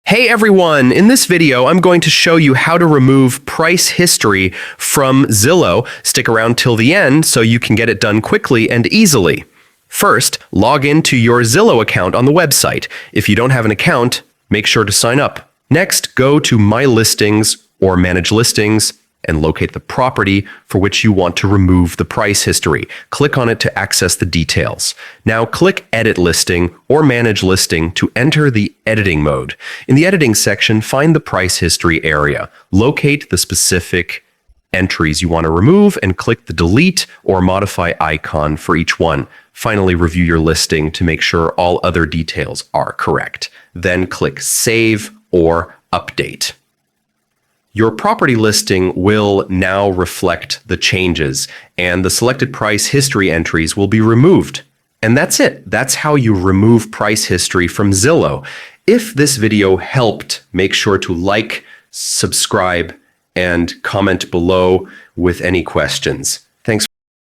Hey everyone! In this video, I'm going to show you how to remove price history from Zillow. Stick around till the end so you can get it done quickly and easily. First, log into your Zillow account on the website. If you don't have an account, make sure to sign up. Next, go to My Listings or Manage Listings and locate the property for which you want to remove the price history. Click on it to access the details. Now click Edit Listing or Manage Listing to enter the editing mode. In the editing section, find the price history area. Locate the specific entries you want to remove and click the delete or modify icon for each one. Finally, review your listing to make sure all other details are correct. Then click Save or Update. Your property listing will now reflect the changes, and the selected price history entries will be removed. And that's it. That's how you remove price history from Zillow. If this video helped, make sure to like, subscribe, and comment below with any questions.